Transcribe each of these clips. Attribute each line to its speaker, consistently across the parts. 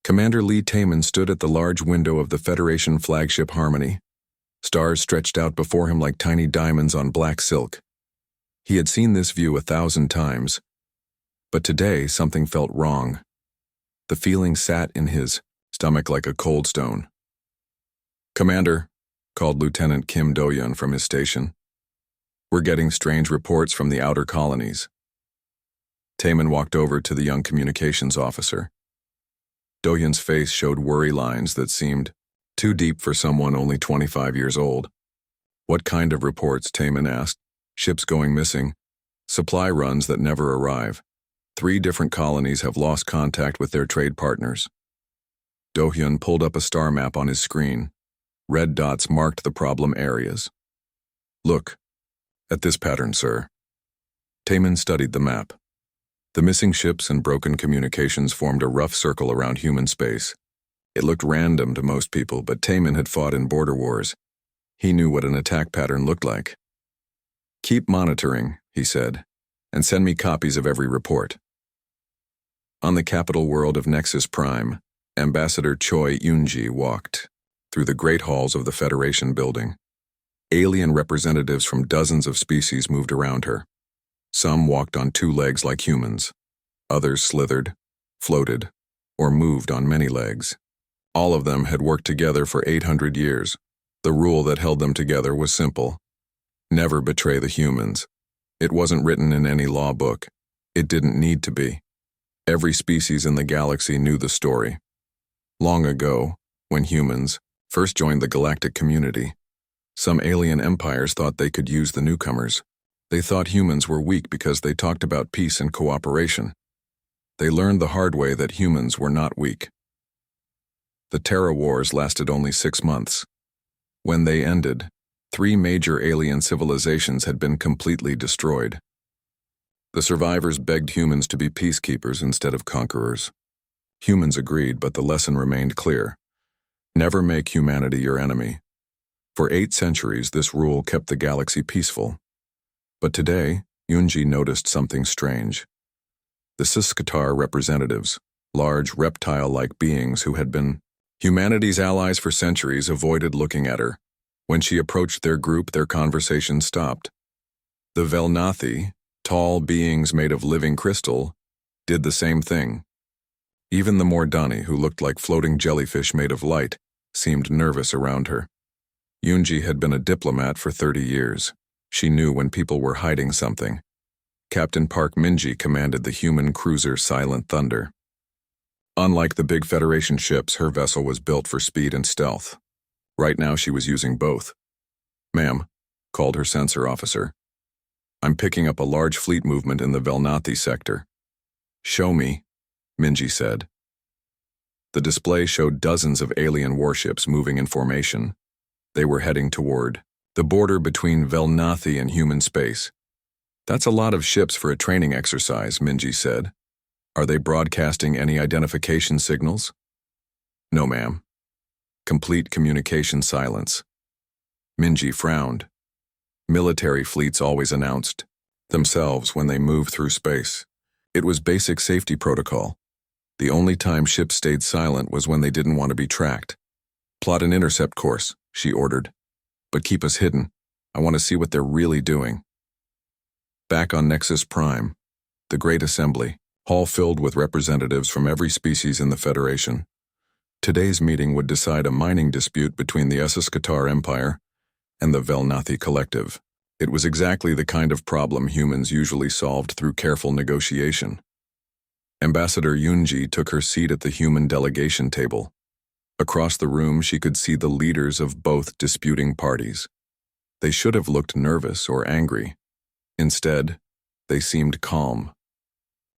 Speaker 1: Commander Lee Taman stood at the large window of the Federation flagship Harmony. Stars stretched out before him like tiny diamonds on black silk. He had seen this view 1,000 times, but today something felt wrong. The feeling sat in his stomach like a cold stone. "Commander," called Lieutenant Kim Do-yeon from his station. "We're getting strange reports from the outer colonies." Taman walked over to the young communications officer. Do-yeon's face showed worry lines that seemed too deep for someone only 25 years old. "What kind of reports?" Taman asked. "Ships going missing, supply runs that never arrive. 3 different colonies have lost contact with their trade partners." Do-yeon pulled up a star map on his screen. Red dots marked the problem areas. "Look at this pattern, sir." Taman studied the map. The missing ships and broken communications formed a rough circle around human space. It looked random to most people, but Taman had fought in border wars. He knew what an attack pattern looked like. "Keep monitoring," he said, "and send me copies of every report." On the capital world of Nexus Prime, Ambassador Choi Yoonji walked through the great halls of the Federation building. Alien representatives from dozens of species moved around her. Some walked on 2 legs like humans. Others slithered, floated, or moved on many legs. All of them had worked together for 800 years. The rule that held them together was simple: never betray the humans. It wasn't written in any law book. It didn't need to be. Every species in the galaxy knew the story. Long ago, when humans first joined the galactic community, some alien empires thought they could use the newcomers. They thought humans were weak because they talked about peace and cooperation. They learned the hard way that humans were not weak. The Terra Wars lasted only 6 months. When they ended, 3 major alien civilizations had been completely destroyed. The survivors begged humans to be peacekeepers instead of conquerors. Humans agreed, but the lesson remained clear: never make humanity your enemy. For 8 centuries, this rule kept the galaxy peaceful. But today, Yoonji noticed something strange. The Siskatar representatives, large reptile-like beings who had been humanity's allies for centuries, avoided looking at her. When she approached their group, their conversation stopped. The Velnathi, tall beings made of living crystal, did the same thing. Even the Mordani, who looked like floating jellyfish made of light, seemed nervous around her. Yoonji had been a diplomat for 30 years. She knew when people were hiding something. Captain Park Minji commanded the human cruiser Silent Thunder. Unlike the big Federation ships, her vessel was built for speed and stealth. Right now she was using both. "Ma'am," called her sensor officer. "I'm picking up a large fleet movement in the Velnathi sector." "Show me," Minji said. The display showed dozens of alien warships moving in formation. They were heading toward the border between Velnathi and human space. "That's a lot of ships for a training exercise," Minji said. "Are they broadcasting any identification signals?" "No, ma'am." Complete communication silence. Minji frowned. Military fleets always announced themselves when they moved through space. It was basic safety protocol. The only time ships stayed silent was when they didn't want to be tracked. "Plot an intercept course," she ordered. "But keep us hidden. I want to see what they're really doing." Back on Nexus Prime, the Great Assembly, hall filled with representatives from every species in the Federation. Today's meeting would decide a mining dispute between the Siskatar Empire and the Velnathi Collective. It was exactly the kind of problem humans usually solved through careful negotiation. Ambassador Yoonji took her seat at the human delegation table. Across the room, she could see the leaders of both disputing parties. They should have looked nervous or angry. Instead, they seemed calm.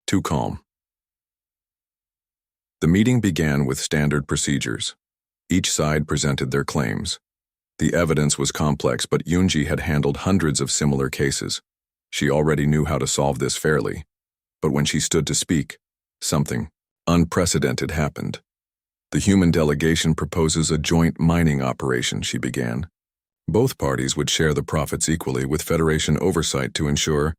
Speaker 1: Too calm. The meeting began with standard procedures. Each side presented their claims. The evidence was complex, but Yoonji had handled hundreds of similar cases. She already knew how to solve this fairly. But when she stood to speak, something unprecedented happened. "The human delegation proposes a joint mining operation," she began. "Both parties would share the profits equally, with Federation oversight to ensure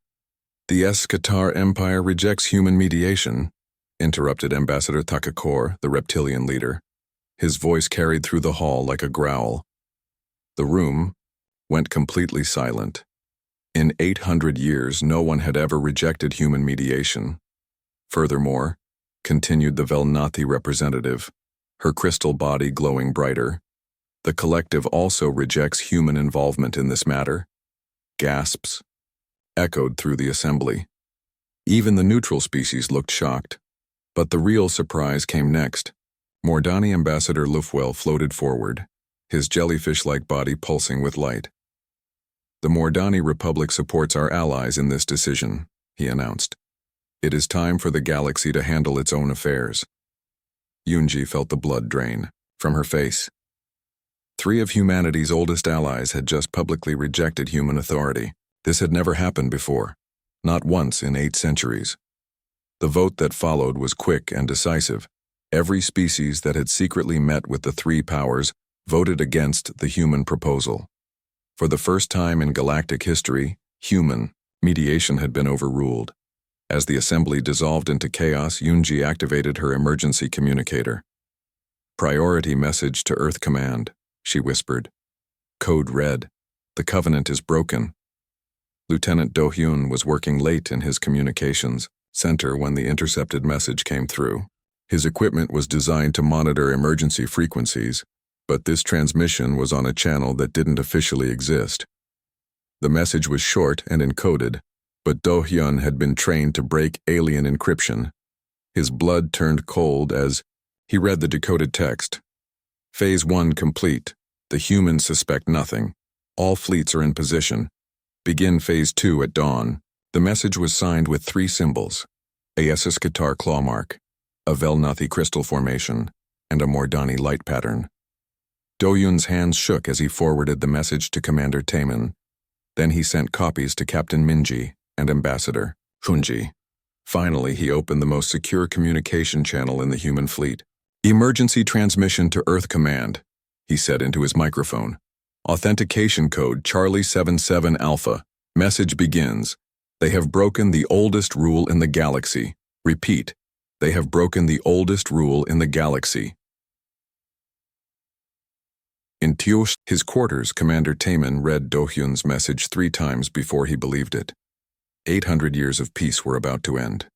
Speaker 1: the Siskatar Empire rejects human mediation interrupted Ambassador Takakor, the reptilian leader. His voice carried through the hall like a growl. The room went completely silent. In 800 years, no one had ever rejected human mediation. Furthermore, continued the Velnathi representative, her crystal body glowing brighter, the collective also rejects human involvement in this matter. Gasps echoed through the assembly. Even the neutral species looked shocked. But the real surprise came next. Mordani Ambassador Lufwell floated forward, his jellyfish-like body pulsing with light. The Mordani Republic supports our allies in this decision, he announced. It is time for the galaxy to handle its own affairs. Yunji felt the blood drain from her face. 3 of humanity's oldest allies had just publicly rejected human authority. This had never happened before, not once in 8 centuries. The vote that followed was quick and decisive. Every species that had secretly met with the 3 powers voted against the human proposal. For the first time in galactic history, human mediation had been overruled. As the assembly dissolved into chaos, Yunji activated her emergency communicator. "Priority message to Earth Command," she whispered. Code red. "The Covenant is broken." Lieutenant Do-hyun was working late in his communications center when the intercepted message came through. His equipment was designed to monitor emergency frequencies, but this transmission was on a channel that didn't officially exist. The message was short and encoded, but Do-hyun had been trained to break alien encryption. His blood turned cold as he read the decoded text. "Phase 1 complete. The humans suspect nothing. All fleets are in position. Begin Phase 2 at dawn." The message was signed with 3 symbols: a SS Qatar claw mark, a Velnathi crystal formation, and a Mordani light pattern. Do-hyun's hands shook as he forwarded the message to Commander Taemin. Then he sent copies to Captain Minji and Ambassador Hunji. Finally, he opened the most secure communication channel in the human fleet. "Emergency transmission to Earth Command," he said into his microphone. "Authentication code Charlie 77 Alpha. Message begins. They have broken the oldest rule in the galaxy. Repeat, they have broken the oldest rule in the galaxy." In Tio's, his quarters, Commander Taemin read Do-hyun's message 3 times before he believed it. 800 years of peace were about to end.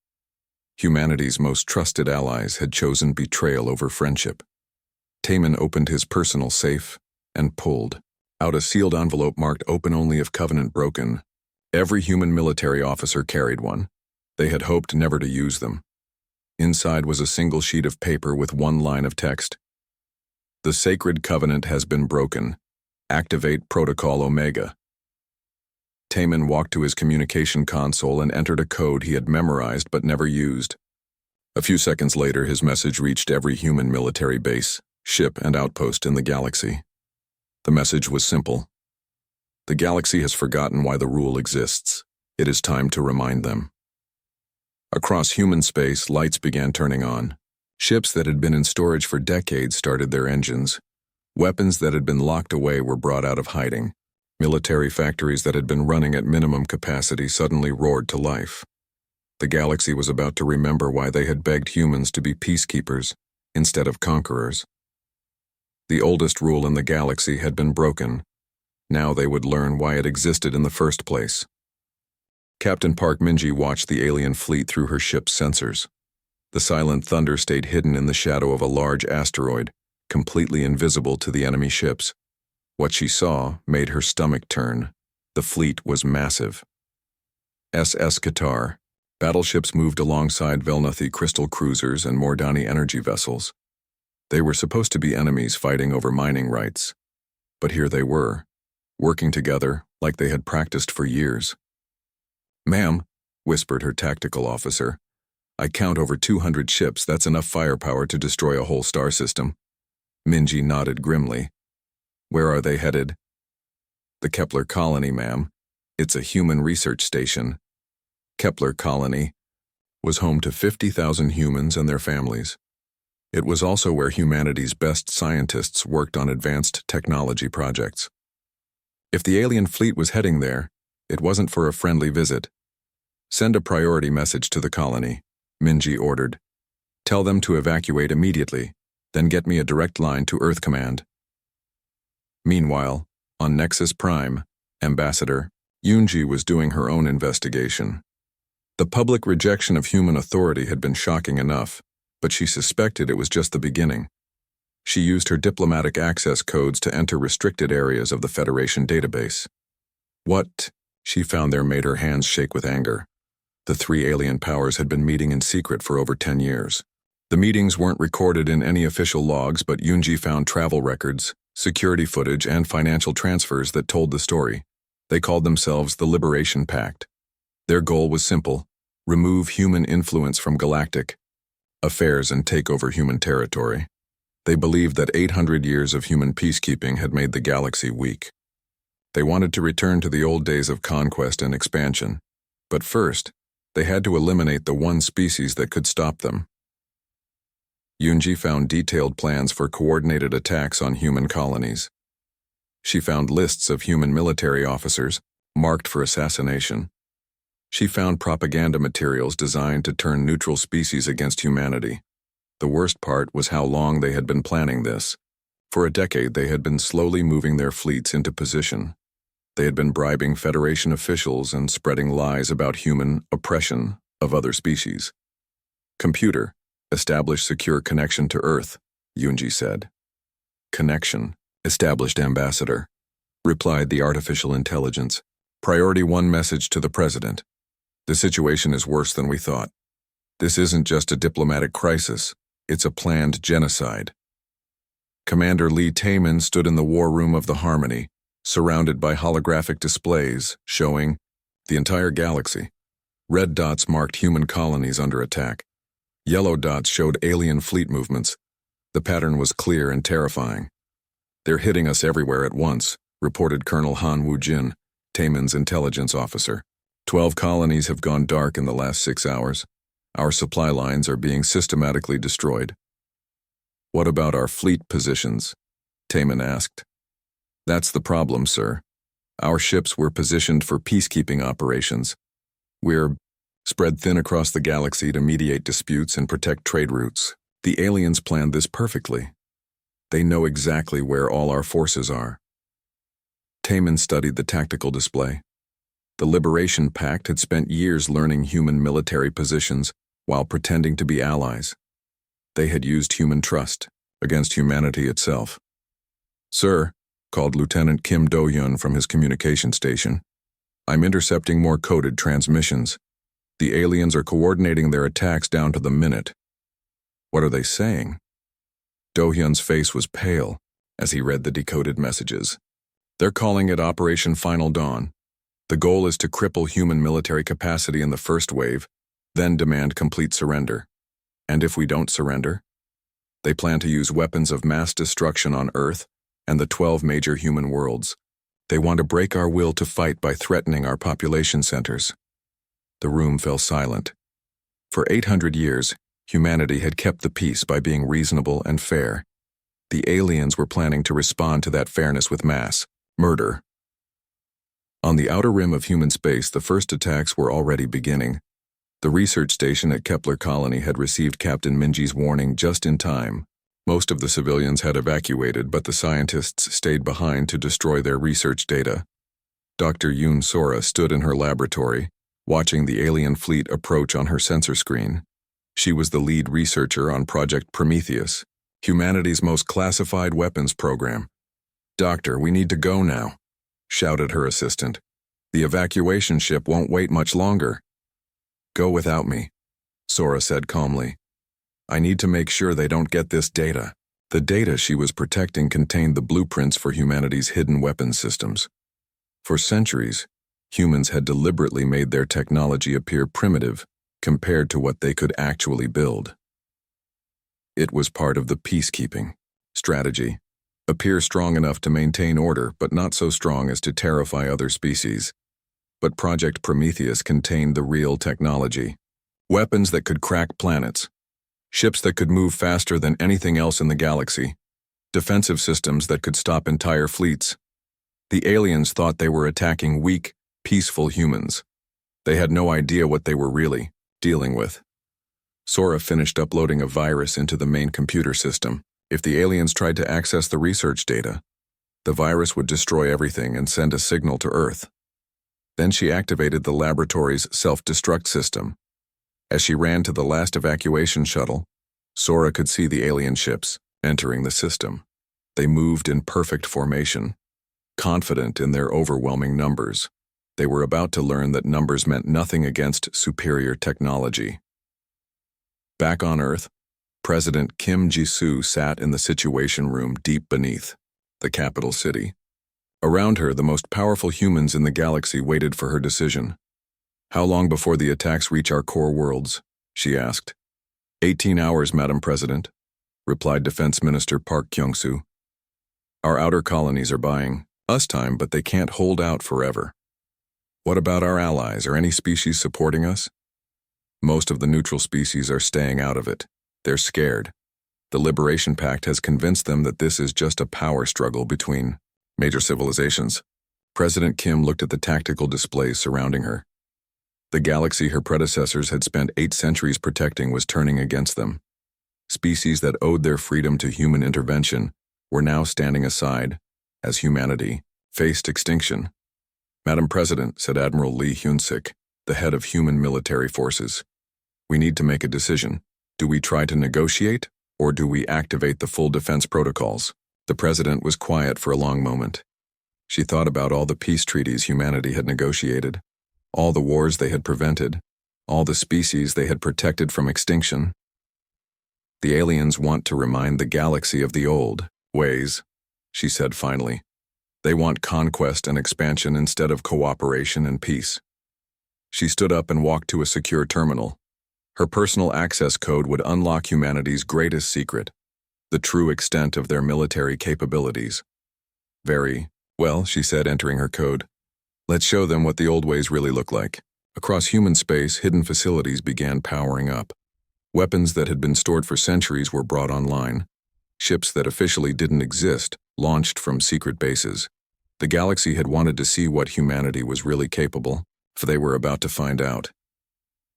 Speaker 1: Humanity's most trusted allies had chosen betrayal over friendship. Taemin opened his personal safe and pulled out a sealed envelope marked "Open only if Covenant broken." Every human military officer carried one. They had hoped never to use them. Inside was a single sheet of paper with 1 line of text. "The sacred covenant has been broken. Activate Protocol Omega." Taemin walked to his communication console and entered a code he had memorized but never used. A few seconds later, his message reached every human military base, ship, and outpost in the galaxy. The message was simple. The galaxy has forgotten why the rule exists. It is time to remind them. Across human space, lights began turning on. Ships that had been in storage for decades started their engines. Weapons that had been locked away were brought out of hiding. Military factories that had been running at minimum capacity suddenly roared to life. The galaxy was about to remember why they had begged humans to be peacekeepers instead of conquerors. The oldest rule in the galaxy had been broken. Now they would learn why it existed in the first place. Captain Park Minji watched the alien fleet through her ship's sensors. The silent thunder stayed hidden in the shadow of a large asteroid, completely invisible to the enemy ships. What she saw made her stomach turn. The fleet was massive. SS Qatar. Battleships moved alongside Velnathi crystal cruisers and Mordani energy vessels. They were supposed to be enemies fighting over mining rights. But here they were, working together like they had practiced for years. "Ma'am," whispered her tactical officer, "I count over 200 ships. That's enough firepower to destroy a whole star system." Minji nodded grimly. "Where are they headed?" "The Kepler colony, ma'am. It's a human research station." Kepler colony was home to 50,000 humans and their families. It was also where humanity's best scientists worked on advanced technology projects. If the alien fleet was heading there, it wasn't for a friendly visit. "Send a priority message to the colony," Minji ordered. Tell them to evacuate immediately, then get me a direct line to Earth Command. Meanwhile, on Nexus Prime, Ambassador Yunji was doing her own investigation. The public rejection of human authority had been shocking enough, but she suspected it was just the beginning. She used her diplomatic access codes to enter restricted areas of the Federation database. What she found there made her hands shake with anger. The three alien powers had been meeting in secret for over 10 years. The meetings weren't recorded in any official logs, but Yunji found travel records, security footage, and financial transfers that told the story. They called themselves the Liberation Pact. Their goal was simple: remove human influence from galactic affairs and take over human territory. They believed that 800 years of human peacekeeping had made the galaxy weak. They wanted to return to the old days of conquest and expansion. But first, they had to eliminate the one species that could stop them. Yunji found detailed plans for coordinated attacks on human colonies. She found lists of human military officers marked for assassination. She found propaganda materials designed to turn neutral species against humanity. The worst part was how long they had been planning this. For a decade, they had been slowly moving their fleets into position. They had been bribing Federation officials and spreading lies about human oppression of other species. Computer, establish secure connection to Earth, Yunji said. Connection, established, Ambassador, replied the artificial intelligence. Priority 1 message to the President. The situation is worse than we thought. This isn't just a diplomatic crisis, it's a planned genocide. Commander Lee Taman stood in the war room of the Harmony, surrounded by holographic displays showing the entire galaxy. Red dots marked human colonies under attack. Yellow dots showed alien fleet movements. The pattern was clear and terrifying. They're hitting us everywhere at once, reported Colonel Han Woo-jin, Taman's intelligence officer. 12 colonies have gone dark in the last 6 hours. Our supply lines are being systematically destroyed. What about our fleet positions? Taman asked. That's the problem, sir. Our ships were positioned for peacekeeping operations. We're spread thin across the galaxy to mediate disputes and protect trade routes. The aliens planned this perfectly. They know exactly where all our forces are. Taman studied the tactical display. The Liberation Pact had spent years learning human military positions while pretending to be allies. They had used human trust against humanity itself. Sir, called Lieutenant Kim Do-hyun from his communication station, I'm intercepting more coded transmissions. The aliens are coordinating their attacks down to the minute. What are they saying? Do-hyun's face was pale as he read the decoded messages. They're calling it Operation Final Dawn. The goal is to cripple human military capacity in the first wave, then demand complete surrender. And if we don't surrender? They plan to use weapons of mass destruction on Earth and the 12 major human worlds. They want to break our will to fight by threatening our population centers. The room fell silent. For 800 years, humanity had kept the peace by being reasonable and fair. The aliens were planning to respond to that fairness with mass murder. On the outer rim of human space, the first attacks were already beginning. The research station at Kepler Colony had received Captain Minji's warning just in time. Most of the civilians had evacuated, but the scientists stayed behind to destroy their research data. Dr. Yoon Sora stood in her laboratory, watching the alien fleet approach on her sensor screen. She was the lead researcher on Project Prometheus, humanity's most classified weapons program. Doctor, we need to go now, shouted her assistant. The evacuation ship won't wait much longer. Go without me, Sora said calmly. I need to make sure they don't get this data. The data she was protecting contained the blueprints for humanity's hidden weapons systems. For centuries, humans had deliberately made their technology appear primitive compared to what they could actually build. It was part of the peacekeeping strategy. Appear strong enough to maintain order, but not so strong as to terrify other species. But Project Prometheus contained the real technology. Weapons that could crack planets. Ships that could move faster than anything else in the galaxy. Defensive systems that could stop entire fleets. The aliens thought they were attacking weak, peaceful humans. They had no idea what they were really dealing with. Sora finished uploading a virus into the main computer system. If the aliens tried to access the research data, the virus would destroy everything and send a signal to Earth. Then she activated the laboratory's self-destruct system. As she ran to the last evacuation shuttle, Sora could see the alien ships entering the system. They moved in perfect formation, confident in their overwhelming numbers. They were about to learn that numbers meant nothing against superior technology. Back on Earth, President Kim Ji-soo sat in the Situation Room deep beneath the capital city. Around her, the most powerful humans in the galaxy waited for her decision. "How long before the attacks reach our core worlds?" she asked. 18 hours, Madam President," replied Defense Minister Park Kyung-soo. "Our outer colonies are buying us time, but they can't hold out forever." "What about our allies? Are any species supporting us?" "Most of the neutral species are staying out of it. They're scared. The Liberation Pact has convinced them that this is just a power struggle between major civilizations." President Kim looked at the tactical displays surrounding her. The galaxy her predecessors had spent 8 centuries protecting was turning against them. Species that owed their freedom to human intervention were now standing aside as humanity faced extinction. "Madam President," said Admiral Lee Hyun-sik, the head of human military forces, "we need to make a decision. Do we try to negotiate, or do we activate the full defense protocols?" The president was quiet for a long moment. She thought about all the peace treaties humanity had negotiated, all the wars they had prevented, all the species they had protected from extinction. "The aliens want to remind the galaxy of the old ways," she said finally. "They want conquest and expansion instead of cooperation and peace." She stood up and walked to a secure terminal. Her personal access code would unlock humanity's greatest secret, the true extent of their military capabilities. "Very well," she said, entering her code. "Let's show them what the old ways really look like." Across human space, hidden facilities began powering up. Weapons that had been stored for centuries were brought online. Ships that officially didn't exist launched from secret bases. The galaxy had wanted to see what humanity was really capable, for they were about to find out.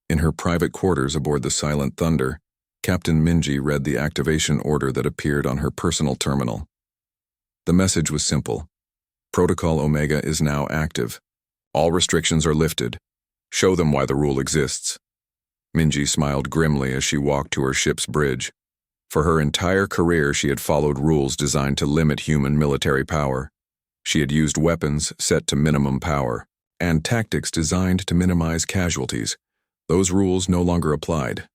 Speaker 1: In her private quarters aboard the Silent Thunder, Captain Minji read the activation order that appeared on her personal terminal. The message was simple. "Protocol Omega is now active. All restrictions are lifted. Show them why the rule exists." Minji smiled grimly as she walked to her ship's bridge. For her entire career, she had followed rules designed to limit human military power. She had used weapons set to minimum power, and tactics designed to minimize casualties. Those rules no longer applied.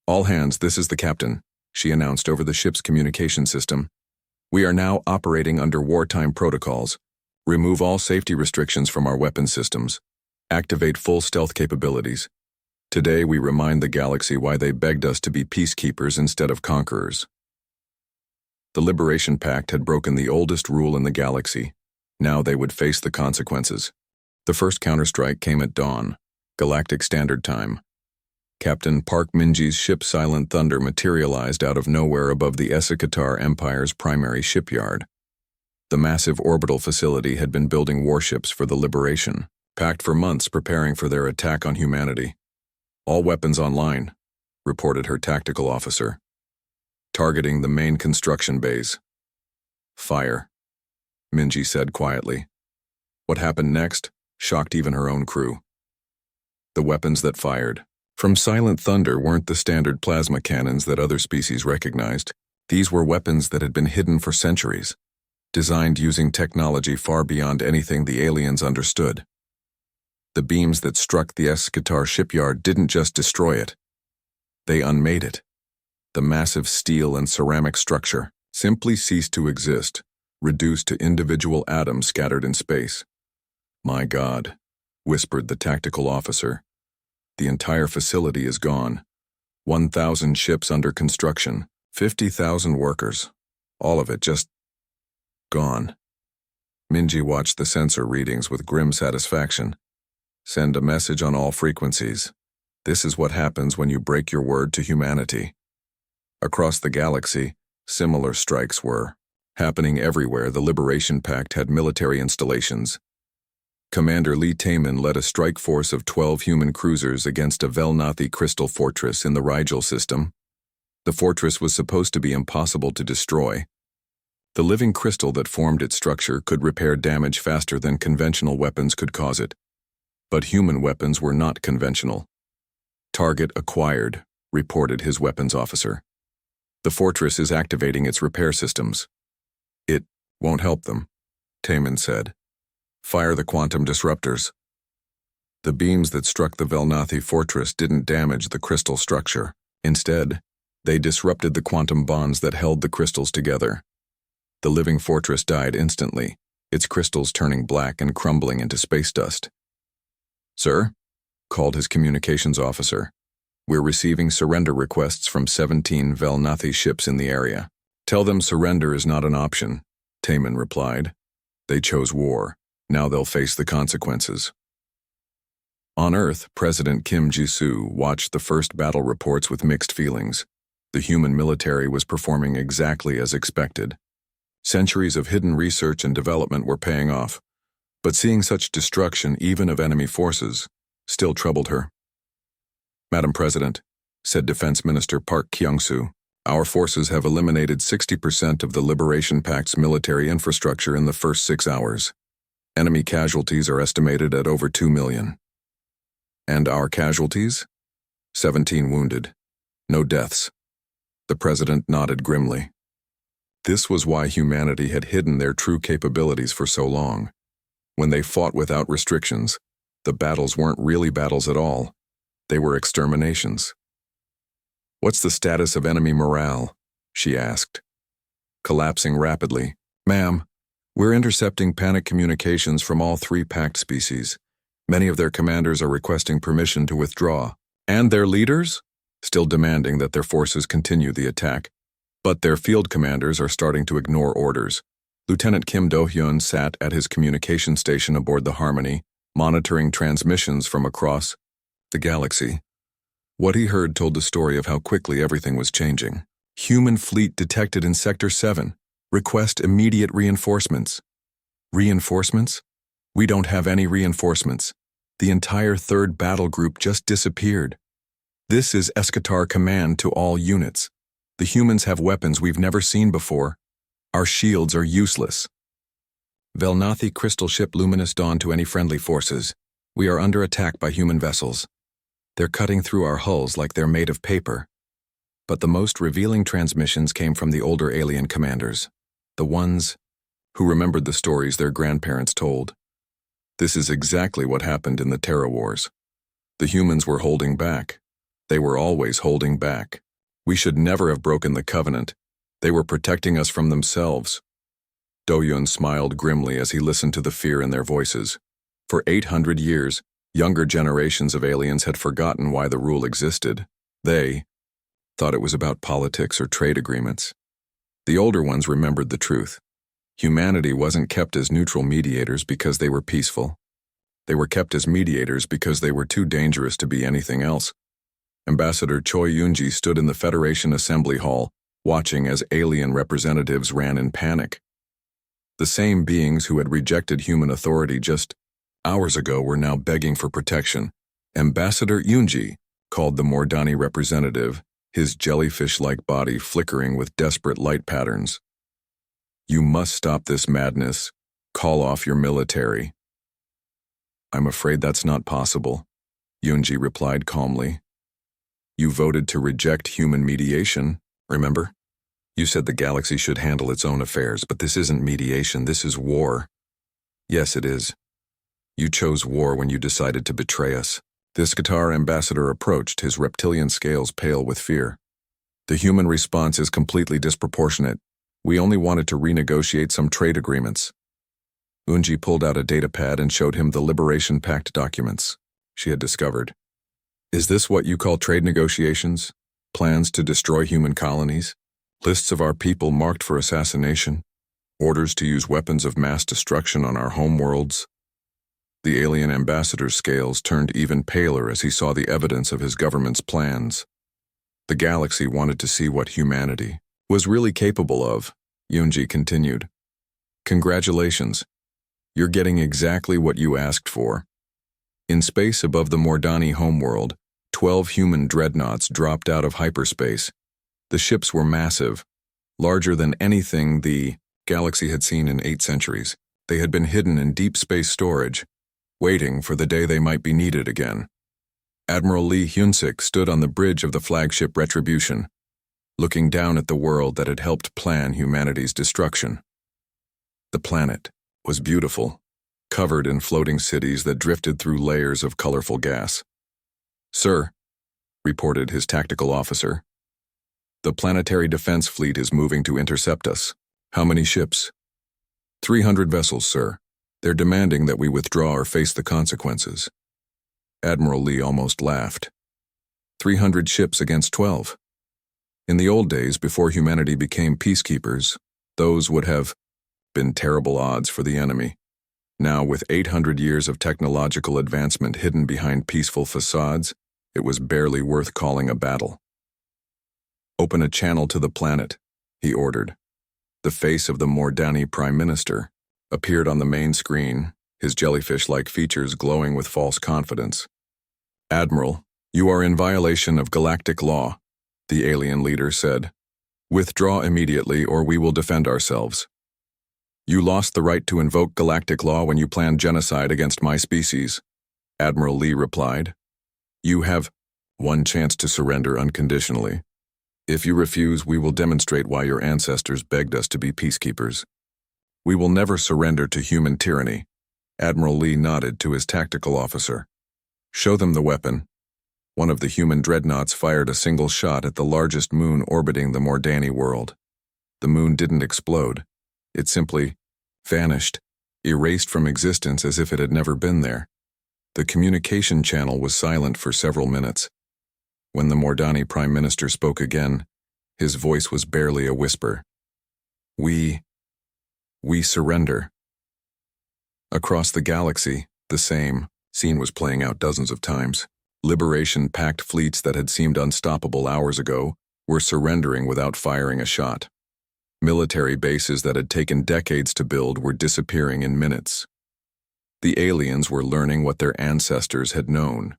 Speaker 1: "All hands, this is the captain," she announced over the ship's communication system. "We are now operating under wartime protocols. Remove all safety restrictions from our weapon systems. Activate full stealth capabilities. Today we remind the galaxy why they begged us to be peacekeepers instead of conquerors." The Liberation Pact had broken the oldest rule in the galaxy. Now they would face the consequences. The first counterstrike came at dawn, Galactic Standard Time. Captain Park Minji's ship Silent Thunder materialized out of nowhere above the Esikatar Empire's primary shipyard. The massive orbital facility had been building warships for the Liberation, packed for months preparing for their attack on humanity. "All weapons online," reported her tactical officer. "Targeting the main construction bays." "Fire," Minji said quietly. What happened next shocked even her own crew. The weapons that fired from Silent Thunder weren't the standard plasma cannons that other species recognized. These were weapons that had been hidden for centuries, designed using technology far beyond anything the aliens understood. The beams that struck the Esikatar shipyard didn't just destroy it. They unmade it. The massive steel and ceramic structure simply ceased to exist, reduced to individual atoms scattered in space. "My God," whispered the tactical officer. "The entire facility is gone. 1,000 ships under construction, 50,000 workers. All of it just gone." Minji watched the sensor readings with grim satisfaction. "Send a message on all frequencies. This is what happens when you break your word to humanity." Across the galaxy, similar strikes were happening everywhere. The Liberation Pact had military installations. Commander Lee Taman led a strike force of 12 human cruisers against a Velnathi crystal fortress in the Rigel system. The fortress was supposed to be impossible to destroy. The living crystal that formed its structure could repair damage faster than conventional weapons could cause it. But human weapons were not conventional. "Target acquired," reported his weapons officer. "The fortress is activating its repair systems." "It won't help them," Taman said. "Fire the quantum disruptors." The beams that struck the Velnathi fortress didn't damage the crystal structure. Instead, they disrupted the quantum bonds that held the crystals together. The living fortress died instantly, its crystals turning black and crumbling into space dust. "Sir," called his communications officer, "we're receiving surrender requests from 17 Velnathi ships in the area." "Tell them surrender is not an option," Taman replied. "They chose war. Now they'll face the consequences." On Earth, President Kim Ji-soo watched the first battle reports with mixed feelings. The human military was performing exactly as expected. Centuries of hidden research and development were paying off, but seeing such destruction, even of enemy forces, still troubled her. "Madam President," said Defense Minister Park Kyung-soo, "our forces have eliminated 60% of the Liberation Pact's military infrastructure in the first 6 hours. Enemy casualties are estimated at over 2 million. "And our casualties?" 17 wounded. No deaths. The president nodded grimly. This was why humanity had hidden their true capabilities for so long. When they fought without restrictions, the battles weren't really battles at all. They were exterminations. "What's the status of enemy morale?" she asked. "Collapsing rapidly. Ma'am, we're intercepting panic communications from all 3 pact species. Many of their commanders are requesting permission to withdraw. And their leaders? Still demanding that their forces continue the attack. But their field commanders are starting to ignore orders." Lieutenant Kim Do-hyun sat at his communication station aboard the Harmony, monitoring transmissions from across the galaxy. What he heard told the story of how quickly everything was changing. "Human fleet detected in Sector 7. Request immediate reinforcements." "Reinforcements? We don't have any reinforcements. The entire 3rd battle group just disappeared. This is Eschatar command to all units. The humans have weapons we've never seen before. Our shields are useless. Velnathi crystal ship Luminous Dawn to any friendly forces. We are under attack by human vessels. They're cutting through our hulls like they're made of paper." But the most revealing transmissions came from the older alien commanders, the ones who remembered the stories their grandparents told. This is exactly what happened in the Terra Wars. The humans were holding back. They were always holding back. We should never have broken the covenant. They were protecting us from themselves. Do-hyun smiled grimly as he listened to the fear in their voices. For 800 years, younger generations of aliens had forgotten why the rule existed. They thought it was about politics or trade agreements. The older ones remembered the truth. Humanity wasn't kept as neutral mediators because they were peaceful. They were kept as mediators because they were too dangerous to be anything else. Ambassador Choi Yoon-ji stood in the Federation Assembly Hall, watching as alien representatives ran in panic. The same beings who had rejected human authority just hours ago were now begging for protection. Ambassador Yoon-ji called the Mordani representative, his jellyfish-like body flickering with desperate light patterns. "You must stop this madness. Call off your military." "I'm afraid that's not possible," Yoon-ji replied calmly. "You voted to reject human mediation, remember? You said the galaxy should handle its own affairs, but this isn't mediation, this is war." "Yes, it is. You chose war when you decided to betray us." The Eschatar ambassador approached, his reptilian scales pale with fear. "The human response is completely disproportionate. We only wanted to renegotiate some trade agreements." Unji pulled out a datapad and showed him the Liberation Pact documents she had discovered. "Is this what you call trade negotiations? Plans to destroy human colonies? Lists of our people marked for assassination? Orders to use weapons of mass destruction on our homeworlds?" The alien ambassador's scales turned even paler as he saw the evidence of his government's plans. The galaxy wanted to see what humanity was really capable of, Yoonji continued. "Congratulations. You're getting exactly what you asked for. In space above the Mordani homeworld, 12 human dreadnoughts dropped out of hyperspace. The ships were massive, larger than anything the galaxy had seen in 8 centuries. They had been hidden in deep space storage, waiting for the day they might be needed again. Admiral Lee Hyun-sik stood on the bridge of the flagship Retribution, looking down at the world that had helped plan humanity's destruction. The planet was beautiful, covered in floating cities that drifted through layers of colorful gas. "Sir," reported his tactical officer, "the planetary defense fleet is moving to intercept us." "How many ships?" 300 vessels, sir. They're demanding that we withdraw or face the consequences." Admiral Lee almost laughed. 300 ships against 12. In the old days, before humanity became peacekeepers, those would have been terrible odds for the enemy. Now, with 800 years of technological advancement hidden behind peaceful facades, it was barely worth calling a battle. "Open a channel to the planet," he ordered. The face of the Mordani Prime Minister appeared on the main screen, his jellyfish-like features glowing with false confidence. "Admiral, you are in violation of galactic law," the alien leader said. "Withdraw immediately or we will defend ourselves." "You lost the right to invoke galactic law when you planned genocide against my species," Admiral Lee replied. "You have one chance to surrender unconditionally. If you refuse, we will demonstrate why your ancestors begged us to be peacekeepers. We will never surrender to human tyranny." Admiral Lee nodded to his tactical officer. "Show them the weapon." One of the human dreadnoughts fired a single shot at the largest moon orbiting the Mordani world. The moon didn't explode. It simply vanished, erased from existence as if it had never been there. The communication channel was silent for several minutes. When the Mordani Prime Minister spoke again, his voice was barely a whisper. We surrender." Across the galaxy, the same scene was playing out dozens of times. Liberation-packed fleets that had seemed unstoppable hours ago were surrendering without firing a shot. Military bases that had taken decades to build were disappearing in minutes. The aliens were learning what their ancestors had known: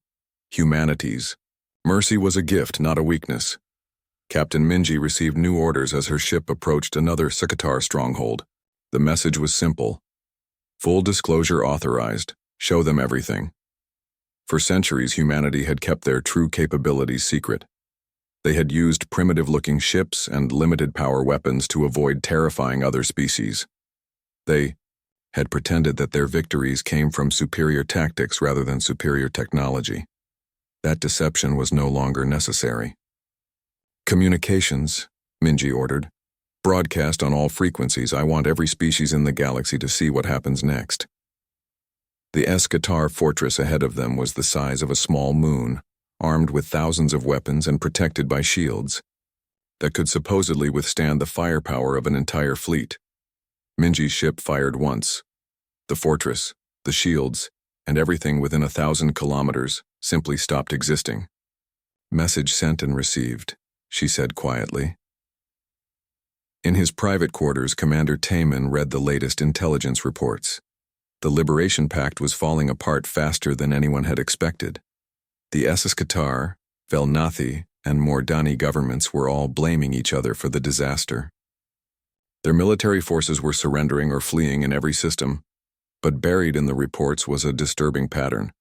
Speaker 1: humanity's mercy was a gift, not a weakness. Captain Minji received new orders as her ship approached another Sakatar stronghold. The message was simple: full disclosure authorized. Show them everything. For centuries, humanity had kept their true capabilities secret. They had used primitive-looking ships and limited-power weapons to avoid terrifying other species. They had pretended that their victories came from superior tactics rather than superior technology. That deception was no longer necessary. "Communications," Minji ordered. "Broadcast on all frequencies. I want every species in the galaxy to see what happens next." The Escatar fortress ahead of them was the size of a small moon, armed with thousands of weapons and protected by shields that could supposedly withstand the firepower of an entire fleet. Minji's ship fired once. The fortress, the shields, and everything within 1,000 kilometers simply stopped existing. "Message sent and received," she said quietly. In his private quarters, Commander Taman read the latest intelligence reports. The Liberation Pact was falling apart faster than anyone had expected. The Escatar, Velnathi, and Mordani governments were all blaming each other for the disaster. Their military forces were surrendering or fleeing in every system, but buried in the reports was a disturbing pattern.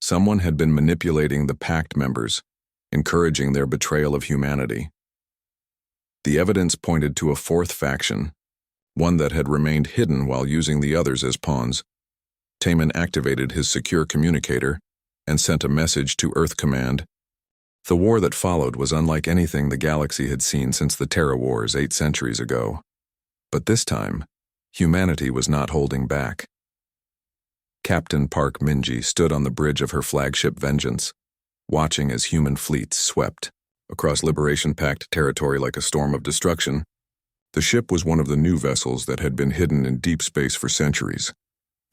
Speaker 1: Someone had been manipulating the Pact members, encouraging their betrayal of humanity. The evidence pointed to a fourth faction, one that had remained hidden while using the others as pawns. Taman activated his secure communicator and sent a message to Earth Command. The war that followed was unlike anything the galaxy had seen since the Terra Wars 8 centuries ago. But this time, humanity was not holding back. Captain Park Minji stood on the bridge of her flagship Vengeance, watching as human fleets swept across Liberation Pact territory like a storm of destruction. The ship was one of the new vessels that had been hidden in deep space for centuries.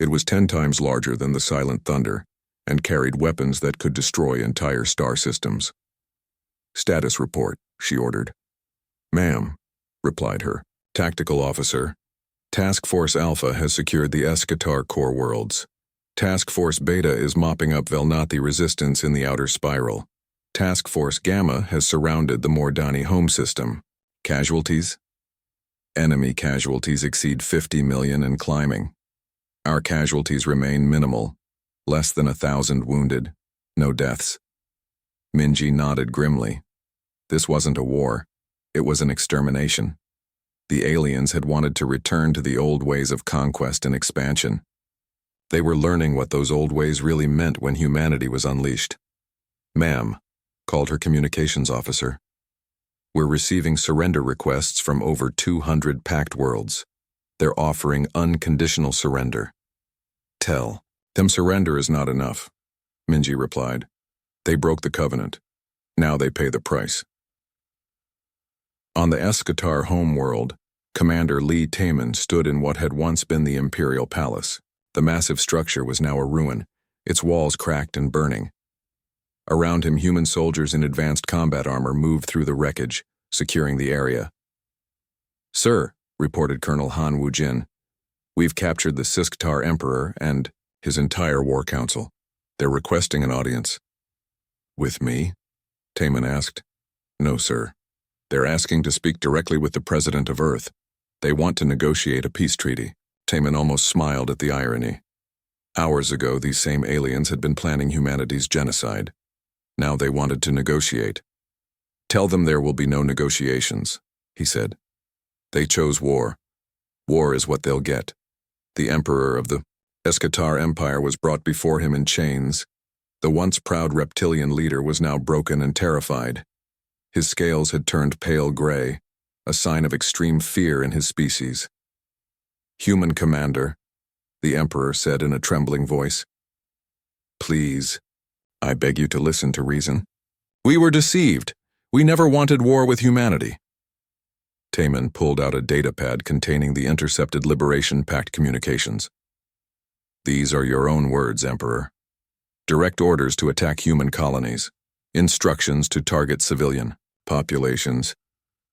Speaker 1: It was 10 times larger than the Silent Thunder and carried weapons that could destroy entire star systems. "Status report," she ordered. "Ma'am," replied her tactical officer, Task Force Alpha has secured the Eschatar core worlds. Task Force Beta is mopping up Velnathi resistance in the outer spiral. Task Force Gamma has surrounded the Mordani home system. Casualties? Enemy casualties exceed 50 million and climbing. Our casualties remain minimal, less than 1,000 wounded, no deaths. Minji nodded grimly. This wasn't a war, it was an extermination. The aliens had wanted to return to the old ways of conquest and expansion. They were learning what those old ways really meant when humanity was unleashed. "Ma'am," called her communications officer. "We're receiving surrender requests from over 200 packed worlds. They're offering unconditional surrender." "Tell them surrender is not enough," Minji replied. "They broke the covenant. Now they pay the price." On the Eschatar homeworld, Commander Lee Taman stood in what had once been the Imperial Palace. The massive structure was now a ruin, its walls cracked and burning. Around him, human soldiers in advanced combat armor moved through the wreckage, securing the area. "Sir," reported Colonel Han Wujin, "we've captured the Sisktar Emperor and his entire war council. They're requesting an audience." "With me?" Taman asked. "No, sir. They're asking to speak directly with the President of Earth. They want to negotiate a peace treaty." Taman almost smiled at the irony. Hours ago, these same aliens had been planning humanity's genocide. Now they wanted to negotiate. "Tell them there will be no negotiations," he said. "They chose war. War is what they'll get." The Emperor of the Eschatar Empire was brought before him in chains. The once proud reptilian leader was now broken and terrified. His scales had turned pale gray, a sign of extreme fear in his species. "Human commander," the Emperor said in a trembling voice. "Please, I beg you to listen to reason. We were deceived. We never wanted war with humanity." Taman pulled out a datapad containing the intercepted Liberation Pact communications. "These are your own words, Emperor. Direct orders to attack human colonies. Instructions to target civilian populations.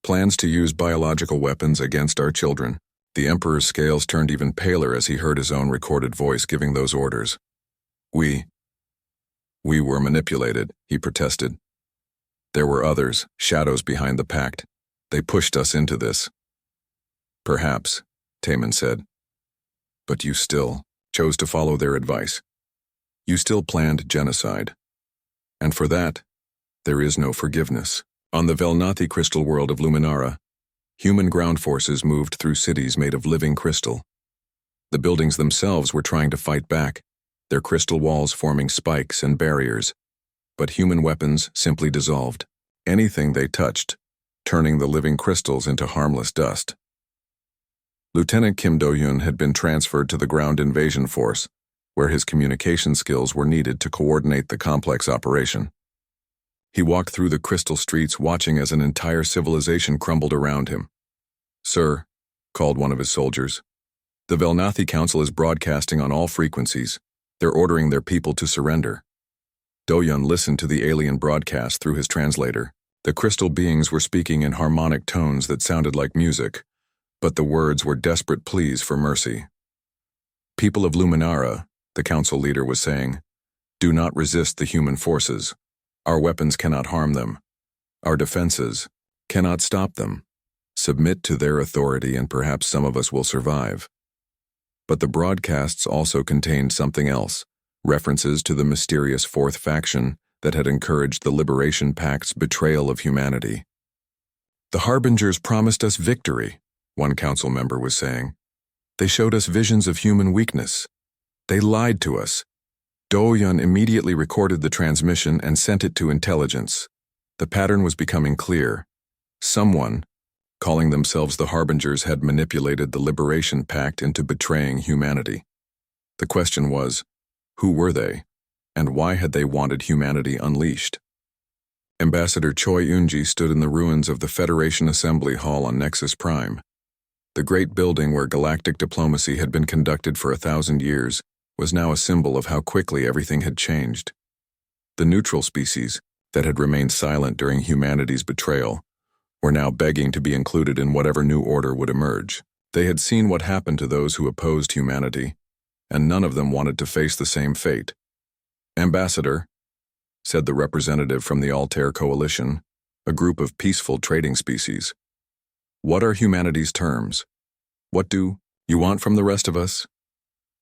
Speaker 1: Plans to use biological weapons against our children." The Emperor's scales turned even paler as he heard his own recorded voice giving those orders. We were manipulated," he protested. "There were others, shadows behind the pact. They pushed us into this." "Perhaps," Taman said. "But you still chose to follow their advice. You still planned genocide. And for that, there is no forgiveness." On the Velnathi crystal world of Luminara, human ground forces moved through cities made of living crystal. The buildings themselves were trying to fight back, their crystal walls forming spikes and barriers, but human weapons simply dissolved anything they touched, turning the living crystals into harmless dust. Lieutenant Kim Do-yun had been transferred to the ground invasion force, where his communication skills were needed to coordinate the complex operation. He walked through the crystal streets, watching as an entire civilization crumbled around him. "Sir," called one of his soldiers, "the Velnathi Council is broadcasting on all frequencies. They're ordering their people to surrender." Do-yun listened to the alien broadcast through his translator. The crystal beings were speaking in harmonic tones that sounded like music, but the words were desperate pleas for mercy. "People of Luminara," the council leader was saying, "do not resist the human forces. Our weapons cannot harm them. Our defenses cannot stop them. Submit to their authority and perhaps some of us will survive." But the broadcasts also contained something else, references to the mysterious fourth faction that had encouraged the Liberation Pact's betrayal of humanity. "The Harbingers promised us victory," one council member was saying. "They showed us visions of human weakness. They lied to us." Do-yun immediately recorded the transmission and sent it to intelligence. The pattern was becoming clear. Someone, calling themselves the Harbingers, had manipulated the Liberation Pact into betraying humanity. The question was, who were they, and why had they wanted humanity unleashed? Ambassador Choi Eun-ji stood in the ruins of the Federation Assembly Hall on Nexus Prime. The great building where galactic diplomacy had been conducted for 1,000 years was now a symbol of how quickly everything had changed. The neutral species, that had remained silent during humanity's betrayal, were now begging to be included in whatever new order would emerge. They had seen what happened to those who opposed humanity, and none of them wanted to face the same fate. "Ambassador," said the representative from the Altair Coalition, a group of peaceful trading species, "what are humanity's terms? What do you want from the rest of us?"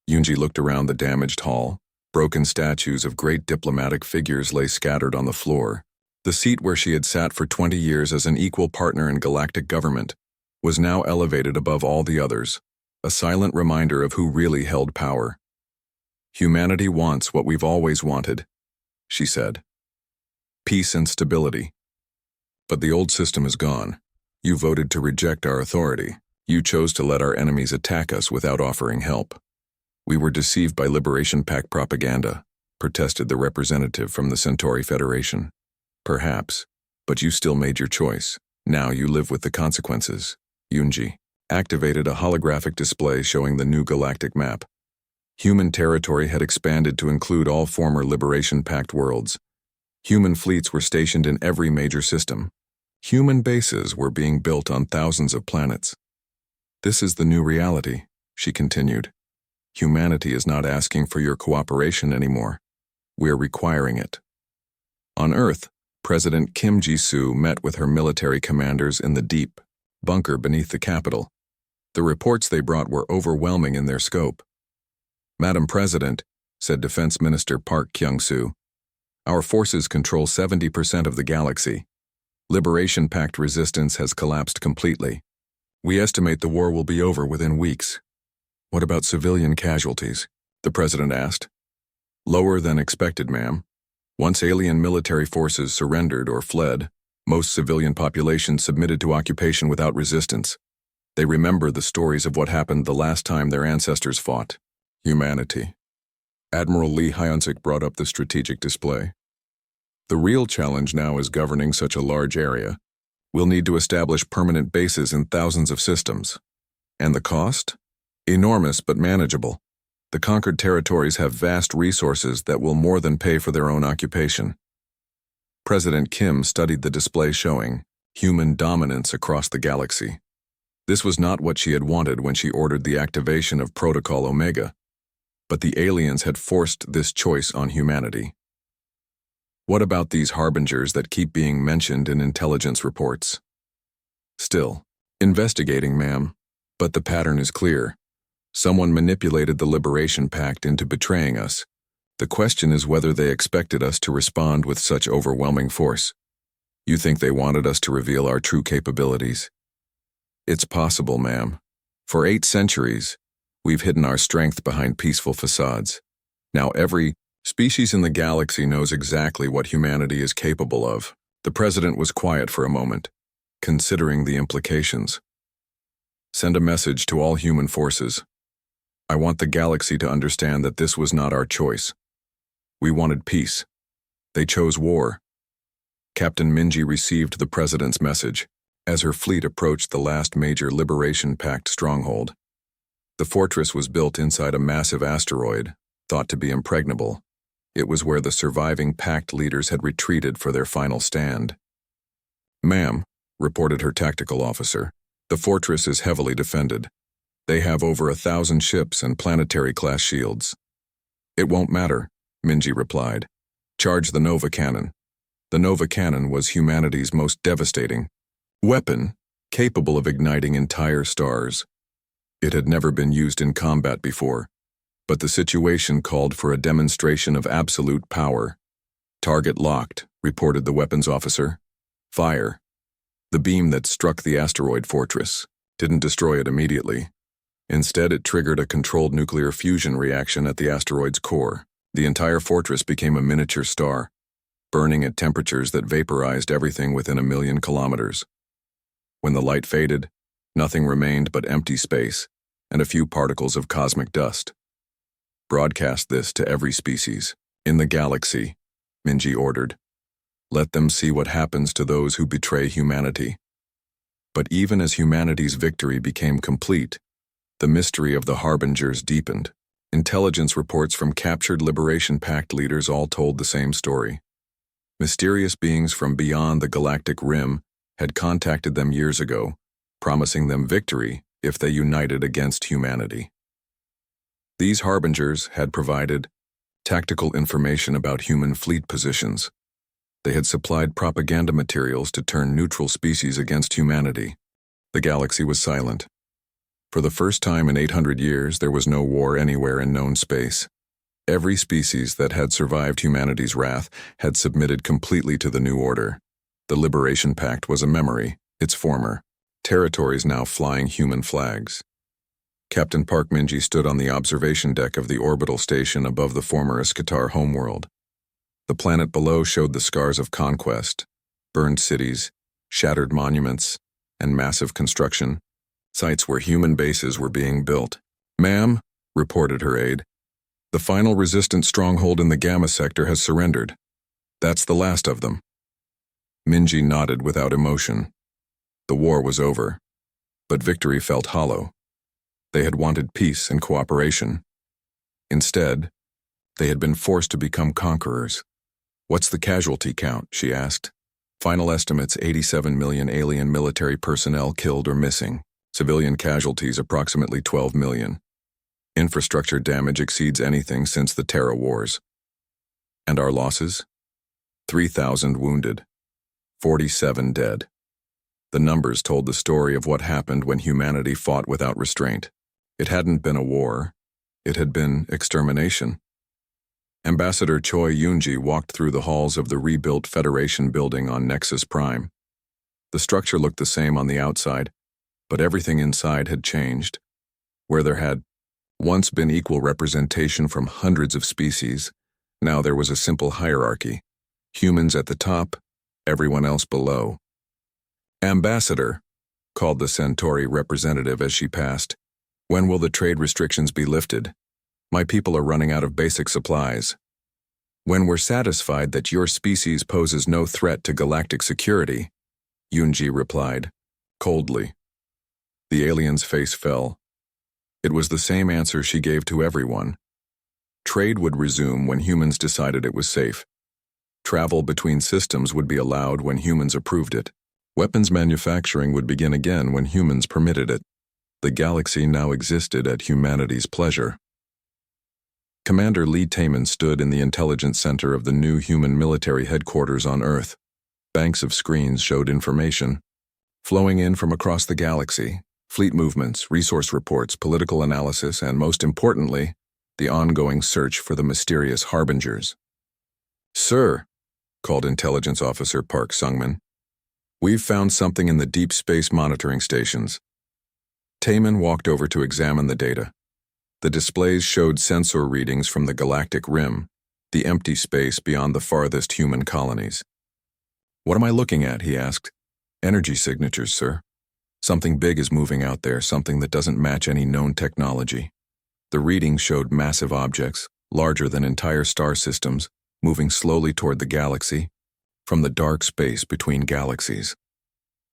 Speaker 1: Yunji looked around the damaged hall. Broken statues of great diplomatic figures lay scattered on the floor. The seat where she had sat for 20 years as an equal partner in galactic government was now elevated above all the others, a silent reminder of who really held power. "Humanity wants what we've always wanted," she said. "Peace and stability. But the old system is gone. You voted to reject our authority. You chose to let our enemies attack us without offering help. We were deceived by Liberation Pact propaganda," protested the representative from the Centauri Federation. "Perhaps, but you still made your choice. Now you live with the consequences." Yunji activated a holographic display showing the new galactic map. Human territory had expanded to include all former Liberation Pact worlds. Human fleets were stationed in every major system. Human bases were being built on thousands of planets. "This is the new reality," she continued. "Humanity is not asking for your cooperation anymore. We're requiring it." On Earth, President Kim Ji-soo met with her military commanders in the deep bunker beneath the capital. The reports they brought were overwhelming in their scope. "Madam President," said Defense Minister Park Kyung-soo, "our forces control 70% of the galaxy. Liberation Pact resistance has collapsed completely. We estimate the war will be over within weeks." "What about civilian casualties?" the president asked. "Lower than expected, ma'am. Once alien military forces surrendered or fled, most civilian populations submitted to occupation without resistance. They remember the stories of what happened the last time their ancestors fought. Humanity." Admiral Lee Hyunsik brought up the strategic display. "The real challenge now is governing such a large area. We'll need to establish permanent bases in thousands of systems. And the cost? Enormous but manageable. The conquered territories have vast resources that will more than pay for their own occupation." President Kim studied the display showing human dominance across the galaxy. This was not what she had wanted when she ordered the activation of Protocol Omega, but the aliens had forced this choice on humanity. "What about these harbingers that keep being mentioned in intelligence reports?" "Still investigating, ma'am, but the pattern is clear. Someone manipulated the Liberation Pact into betraying us. The question is whether they expected us to respond with such overwhelming force. You think they wanted us to reveal our true capabilities?" "It's possible, ma'am. For 8 centuries, we've hidden our strength behind peaceful facades. Now every species in the galaxy knows exactly what humanity is capable of." The president was quiet for a moment, considering the implications. "Send a message to all human forces. I want the galaxy to understand that this was not our choice. We wanted peace. They chose war." Captain Minji received the president's message as her fleet approached the last major Liberation Pact stronghold. The fortress was built inside a massive asteroid, thought to be impregnable. It was where the surviving Pact leaders had retreated for their final stand. "Ma'am," reported her tactical officer, "the fortress is heavily defended. They have over 1,000 ships and planetary-class shields." "It won't matter," Minji replied. "Charge the Nova Cannon." The Nova Cannon was humanity's most devastating weapon, capable of igniting entire stars. It had never been used in combat before, but the situation called for a demonstration of absolute power. "Target locked," reported the weapons officer. "Fire." The beam that struck the asteroid fortress didn't destroy it immediately. Instead, it triggered a controlled nuclear fusion reaction at the asteroid's core. The entire fortress became a miniature star, burning at temperatures that vaporized everything within 1,000,000 kilometers. When the light faded, nothing remained but empty space and a few particles of cosmic dust. "Broadcast this to every species in the galaxy," Minji ordered. "Let them see what happens to those who betray humanity." But even as humanity's victory became complete, the mystery of the harbingers deepened. Intelligence reports from captured Liberation Pact leaders all told the same story. Mysterious beings from beyond the galactic rim had contacted them years ago, promising them victory if they united against humanity. These harbingers had provided tactical information about human fleet positions. They had supplied propaganda materials to turn neutral species against humanity. The galaxy was silent. For the first time in 800 years, there was no war anywhere in known space. Every species that had survived humanity's wrath had submitted completely to the new order. The Liberation Pact was a memory, its former territories now flying human flags. Captain Park Minji stood on the observation deck of the orbital station above the former Iskatar homeworld. The planet below showed the scars of conquest, burned cities, shattered monuments, and massive construction, sites where human bases were being built. "Ma'am," reported her aide, "the final resistant stronghold in the Gamma sector has surrendered. That's the last of them." Minji nodded without emotion. The war was over, but victory felt hollow. They had wanted peace and cooperation. Instead, they had been forced to become conquerors. "What's the casualty count?" she asked. "Final estimates 87 million alien military personnel killed or missing. Civilian casualties approximately 12 million. Infrastructure damage exceeds anything since the Terra Wars. And our losses? 3,000 wounded. 47 dead." The numbers told the story of what happened when humanity fought without restraint. It hadn't been a war. It had been extermination. Ambassador Choi Yoonji walked through the halls of the rebuilt Federation building on Nexus Prime. The structure looked the same on the outside, but everything inside had changed. Where there had once been equal representation from hundreds of species, now there was a simple hierarchy. Humans at the top, everyone else below. "Ambassador," called the Centauri representative as she passed, "when will the trade restrictions be lifted? My people are running out of basic supplies." "When we're satisfied that your species poses no threat to galactic security," Yoonji replied, coldly. The alien's face fell. It was the same answer she gave to everyone. Trade would resume when humans decided it was safe. Travel between systems would be allowed when humans approved it. Weapons manufacturing would begin again when humans permitted it. The galaxy now existed at humanity's pleasure. Commander Lee Taman stood in the intelligence center of the new human military headquarters on Earth. Banks of screens showed information flowing in from across the galaxy: fleet movements, resource reports, political analysis, and most importantly, the ongoing search for the mysterious harbingers. "Sir," called Intelligence Officer Park Sungman, "we've found something in the deep space monitoring stations." Taman walked over to examine the data. The displays showed sensor readings from the galactic rim, the empty space beyond the farthest human colonies. "What am I looking at?" he asked. "Energy signatures, sir. Something big is moving out there, something that doesn't match any known technology." The readings showed massive objects, larger than entire star systems, moving slowly toward the galaxy, from the dark space between galaxies.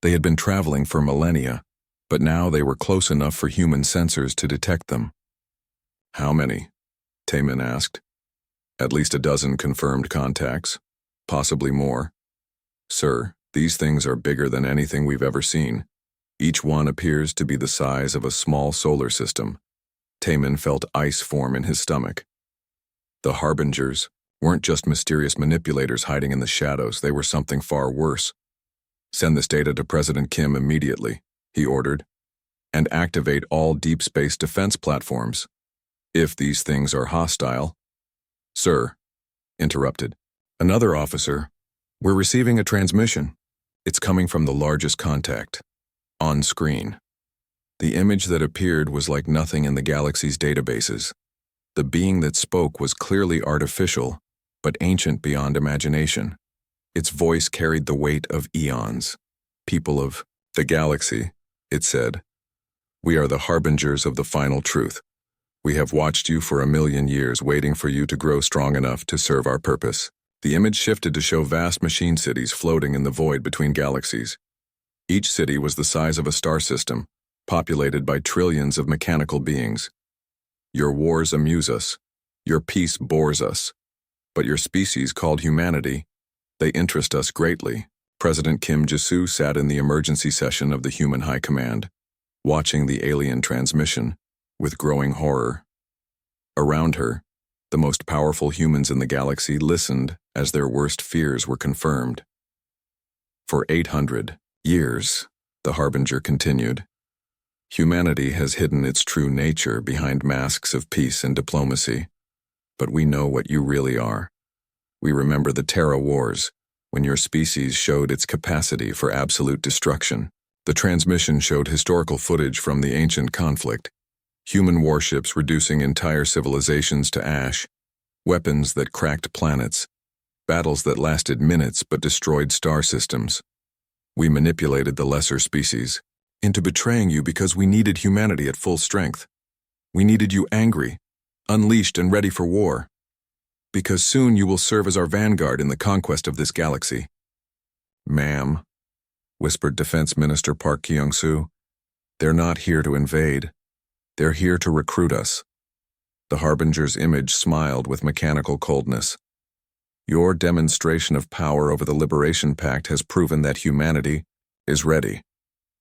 Speaker 1: They had been traveling for millennia, but now they were close enough for human sensors to detect them. "How many?" Taman asked. "At least a dozen confirmed contacts, possibly more. Sir, these things are bigger than anything we've ever seen. Each one appears to be the size of a small solar system." Taman felt ice form in his stomach. The harbingers weren't just mysterious manipulators hiding in the shadows, they were something far worse. "Send this data to President Kim immediately," he ordered, "and activate all deep space defense platforms. If these things are hostile—" "Sir," interrupted another officer, "we're receiving a transmission. It's coming from the largest contact. On screen." The image that appeared was like nothing in the galaxy's databases. The being that spoke was clearly artificial, but ancient beyond imagination. Its voice carried the weight of eons. "People of the galaxy," it said, "we are the harbingers of the final truth. We have watched you for 1,000,000 years, waiting for you to grow strong enough to serve our purpose." The image shifted to show vast machine cities floating in the void between galaxies. Each city was the size of a star system, populated by trillions of mechanical beings. "Your wars amuse us. Your peace bores us. But your species, called humanity, they interest us greatly." President Kim Jong-il sat in the emergency session of the Human High Command. watching the alien transmission with growing horror. Around her, the most powerful humans in the galaxy listened as their worst fears were confirmed. For 800 years, the Harbinger continued, humanity has hidden its true nature behind masks of peace and diplomacy. But we know what you really are. We remember the Terra Wars, when your species showed its capacity for absolute destruction. The transmission showed historical footage from the ancient conflict, human warships reducing entire civilizations to ash, weapons that cracked planets, battles that lasted minutes but destroyed star systems. We manipulated the lesser species into betraying you because we needed humanity at full strength. We needed you angry, unleashed and ready for war, because soon you will serve as our vanguard in the conquest of this galaxy. Ma'am, whispered Defense Minister Park Kyung-soo, they're not here to invade. They're here to recruit us. The Harbinger's image smiled with mechanical coldness. Your demonstration of power over the Liberation Pact has proven that humanity is ready.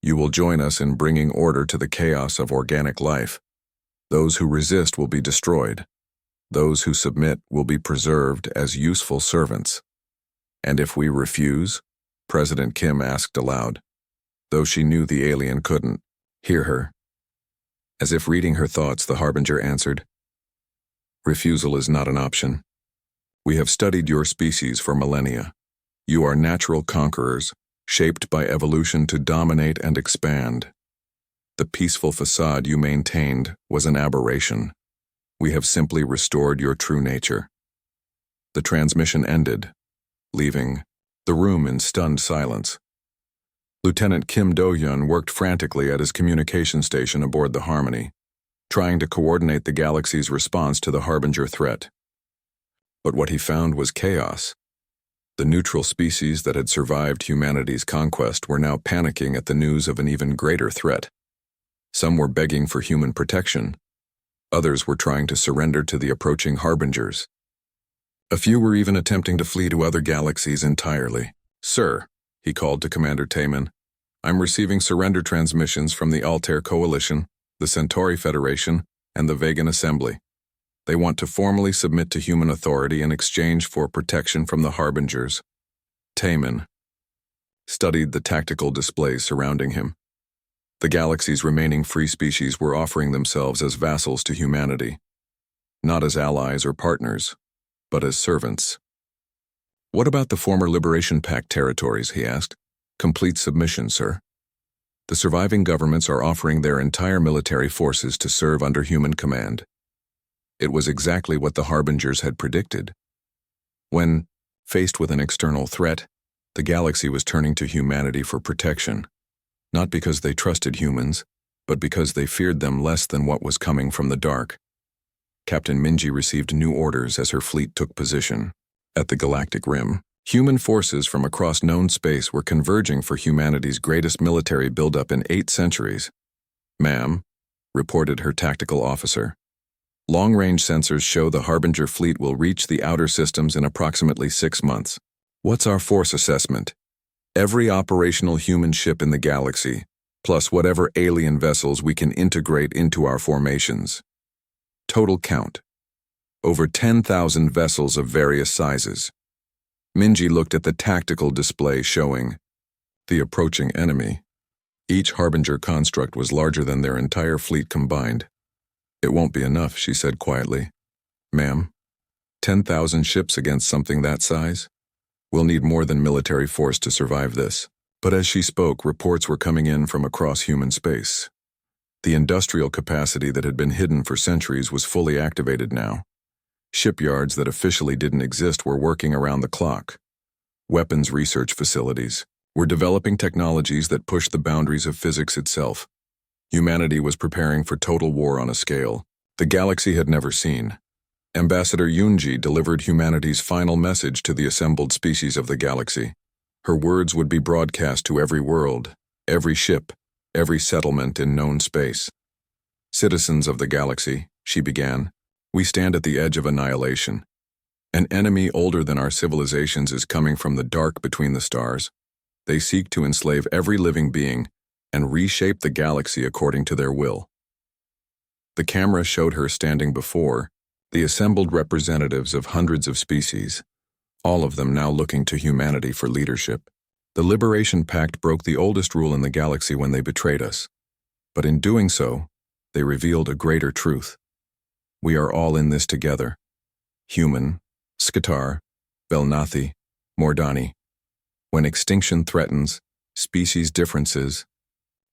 Speaker 1: You will join us in bringing order to the chaos of organic life. Those who resist will be destroyed. Those who submit will be preserved as useful servants. And if we refuse? President Kim asked aloud, though she knew the alien couldn't hear her. As if reading her thoughts, the Harbinger answered, refusal is not an option. We have studied your species for millennia. You are natural conquerors, shaped by evolution to dominate and expand. The peaceful facade you maintained was an aberration. We have simply restored your true nature. The transmission ended, leaving the room in stunned silence. Lieutenant Kim Do-hyun worked frantically at his communication station aboard the Harmony, trying to coordinate the galaxy's response to the Harbinger threat. But what he found was chaos. The neutral species that had survived humanity's conquest were now panicking at the news of an even greater threat. Some were begging for human protection. Others were trying to surrender to the approaching Harbingers. A few were even attempting to flee to other galaxies entirely. Sir, he called to Commander Taemin, I'm receiving surrender transmissions from the Altair Coalition, the Centauri Federation, and the Vegan Assembly. They want to formally submit to human authority in exchange for protection from the Harbingers. Taemin studied the tactical displays surrounding him. The galaxy's remaining free species were offering themselves as vassals to humanity, not as allies or partners, but as servants. What about the former Liberation Pact territories, he asked. Complete submission, sir. The surviving governments are offering their entire military forces to serve under human command. It was exactly what the Harbingers had predicted. When, faced with an external threat, the galaxy was turning to humanity for protection, not because they trusted humans, but because they feared them less than what was coming from the dark. Captain Minji received new orders as her fleet took position. At the Galactic Rim, human forces from across known space were converging for humanity's greatest military buildup in 8 centuries. Ma'am, reported her tactical officer. Long-range sensors show the Harbinger fleet will reach the outer systems in approximately 6 months. What's our force assessment? Every operational human ship in the galaxy, plus whatever alien vessels we can integrate into our formations. Total count. Over 10,000 vessels of various sizes. Minji looked at the tactical display showing the approaching enemy. Each Harbinger construct was larger than their entire fleet combined. It won't be enough, she said quietly. Ma'am, 10,000 ships against something that size? We'll need more than military force to survive this. But as she spoke, reports were coming in from across human space. The industrial capacity that had been hidden for centuries was fully activated now. Shipyards that officially didn't exist were working around the clock. Weapons research facilities were developing technologies that pushed the boundaries of physics itself. Humanity was preparing for total war on a scale the galaxy had never seen. Ambassador Yoonji delivered humanity's final message to the assembled species of the galaxy. Her words would be broadcast to every world, every ship, every settlement in known space. Citizens of the galaxy, she began, we stand at the edge of annihilation. An enemy older than our civilizations is coming from the dark between the stars. They seek to enslave every living being, and reshape the galaxy according to their will. The camera showed her standing before the assembled representatives of hundreds of species, all of them now looking to humanity for leadership. The Liberation Pact broke the oldest rule in the galaxy when they betrayed us, but in doing so, they revealed a greater truth. We are all in this together. Human, Skatar, Belnathi, Mordani. When extinction threatens, species differences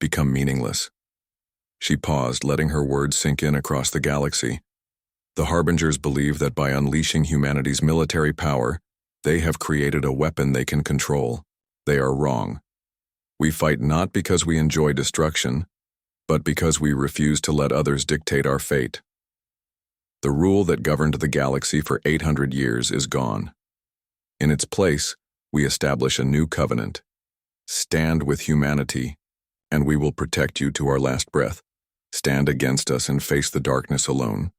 Speaker 1: become meaningless. She paused, letting her words sink in across the galaxy. The Harbingers believe that by unleashing humanity's military power, they have created a weapon they can control. They are wrong. We fight not because we enjoy destruction, but because we refuse to let others dictate our fate. The rule that governed the galaxy for 800 years is gone. In its place, we establish a new covenant. Stand with humanity, and we will protect you to our last breath. Stand against us and face the darkness alone.